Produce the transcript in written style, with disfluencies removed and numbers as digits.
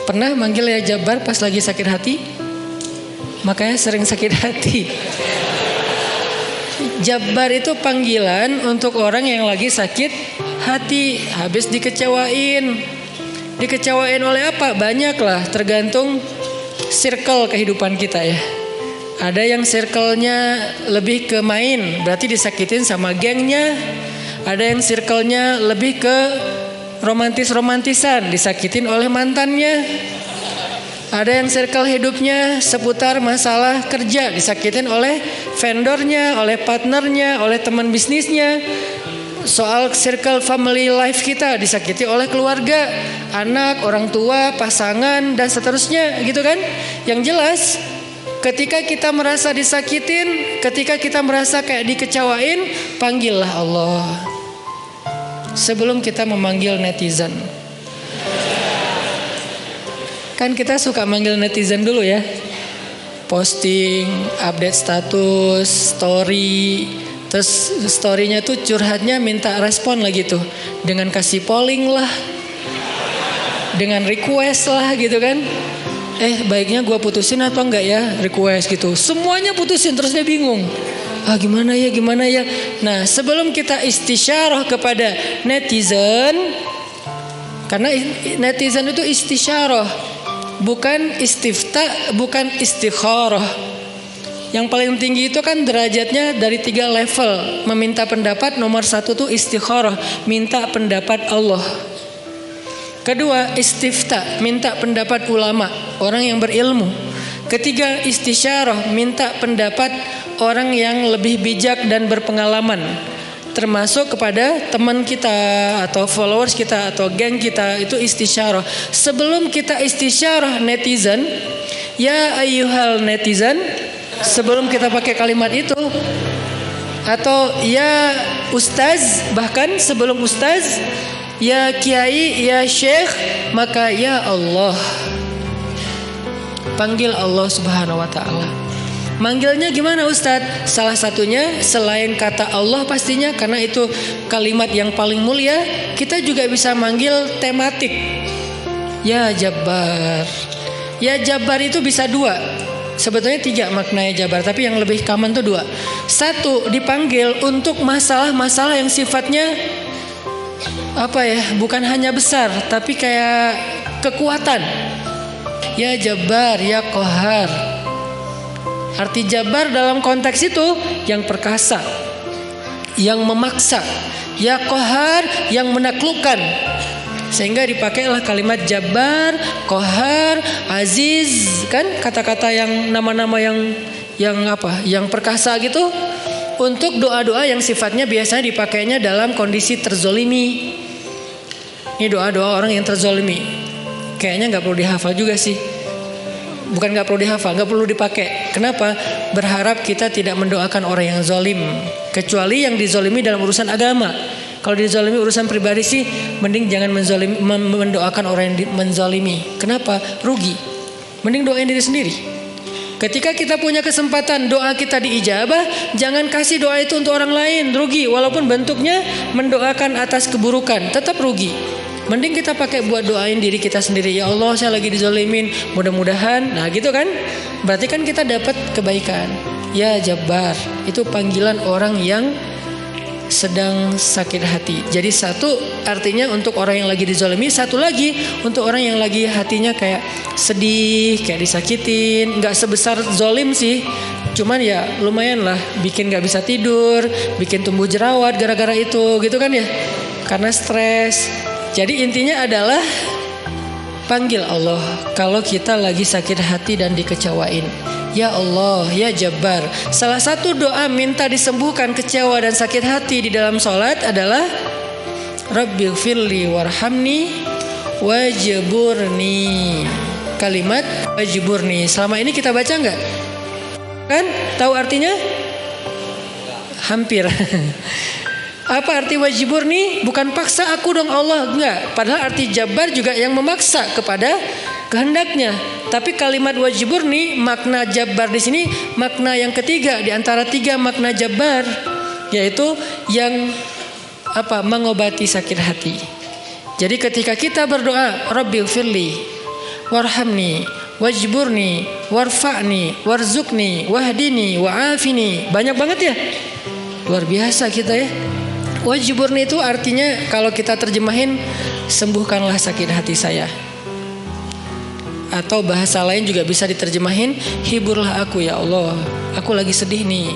Pernah manggil ya Jabbar pas lagi sakit hati? Makanya sering sakit hati. Jabbar itu panggilan untuk orang yang lagi sakit hati, habis dikecewain. Dikecewain oleh apa? Banyak lah, tergantung circle kehidupan kita ya. Ada yang circle-nya lebih ke main, berarti disakitin sama gengnya. Ada yang circle-nya lebih ke romantis-romantisan, disakitin oleh mantannya. Ada yang circle hidupnya seputar masalah kerja, disakitin oleh vendornya, oleh partnernya, oleh teman bisnisnya. Soal circle family life kita disakiti oleh keluarga, anak, orang tua, pasangan, dan seterusnya gitu kan. Yang jelas ketika kita merasa disakitin, ketika kita merasa kayak dikecewain, panggillah Allah sebelum kita memanggil netizen. Kan kita suka manggil netizen dulu ya. Posting, update status, story. Terus storynya tuh curhatnya minta respon lagi tuh. Dengan kasih polling lah. Dengan request lah gitu kan. Baiknya gue putusin atau enggak ya, request gitu. Semuanya putusin, terus dia bingung. Gimana ya. Nah sebelum kita istisyarah kepada netizen. Karena netizen itu istisyarah, bukan istifta, bukan istikharah. Yang paling tinggi itu kan derajatnya dari 3 level. Meminta pendapat, nomor 1 tuh istikharah, minta pendapat Allah. Kedua, istifta, minta pendapat ulama, orang yang berilmu. Ketiga, istisyarah, minta pendapat orang yang lebih bijak dan berpengalaman, termasuk kepada teman kita atau followers kita atau geng kita. Itu istisyarah. Sebelum kita istisyarah netizen, ya ayyuhal netizen, sebelum kita pakai kalimat itu, atau ya ustaz, bahkan sebelum ustaz, ya kiai, ya syekh, maka ya Allah. Panggil Allah Subhanahu wa taala. Manggilnya gimana Ustadz? Salah satunya selain kata Allah pastinya, karena itu kalimat yang paling mulia, kita juga bisa manggil tematik. Ya Jabbar. Ya Jabbar itu bisa 2. Sebetulnya 3 maknanya Jabbar, tapi yang lebih common tuh 2. 1, dipanggil untuk masalah-masalah yang sifatnya bukan hanya besar, tapi kayak kekuatan. Ya Jabbar, ya Qahar. Arti Jabbar dalam konteks itu yang perkasa, yang memaksa. Ya Qahar, yang menaklukkan. Sehingga dipakailah kalimat Jabbar, Qahar, Aziz, kan kata-kata yang nama-nama yang perkasa gitu, untuk doa-doa yang sifatnya biasanya dipakainya dalam kondisi terzolimi. Ini doa-doa orang yang terzolimi. Kayaknya nggak perlu dihafal juga sih. Bukan nggak perlu dihafal, nggak perlu dipakai. Kenapa? Berharap kita tidak mendoakan orang yang zolim, kecuali yang dizolimi dalam urusan agama. Kalau dizolimi urusan pribadi sih, mending jangan mendoakan orang yang menzolimi. Kenapa? Rugi. Mending doain diri sendiri. Ketika kita punya kesempatan doa kita diijabah, jangan kasih doa itu untuk orang lain, rugi. Walaupun bentuknya mendoakan atas keburukan, tetap rugi. Mending kita pakai buat doain diri kita sendiri. Ya Allah, saya lagi dizolimin, mudah-mudahan. Nah gitu kan, berarti kan kita dapat kebaikan. Ya Jabbar, itu panggilan orang yang sedang sakit hati. Jadi 1 artinya untuk orang yang lagi dizolimi, 1 lagi untuk orang yang lagi hatinya kayak sedih, kayak disakitin. Gak sebesar zolim sih, cuman ya lumayan lah, bikin gak bisa tidur, bikin tumbuh jerawat gara-gara itu gitu kan ya, karena stres. Jadi intinya adalah panggil Allah kalau kita lagi sakit hati dan dikecewain. Ya Allah, ya Jabbar. Salah satu doa minta disembuhkan kecewa dan sakit hati di dalam sholat adalah Rabbighfirli warhamni wajburni. Kalimat wajburni. Selama ini kita baca enggak? Kan? Tahu artinya? Hampir. Apa arti wajburni? Bukan paksa aku dong Allah, enggak. Padahal arti Jabbar juga yang memaksa kepada kehendaknya. Tapi kalimat wajburni, makna Jabbar di sini makna yang ketiga di antara 3 makna Jabbar, yaitu yang mengobati sakit hati. Jadi ketika kita berdoa Rabbighfirli, warhamni, wajburni, warfa'ni, warzukni, wahdini, wa'afini. Banyak banget ya. Luar biasa kita ya. Wajburni itu artinya kalau kita terjemahin, sembuhkanlah sakit hati saya. Atau bahasa lain juga bisa diterjemahin, hiburlah aku ya Allah, aku lagi sedih nih.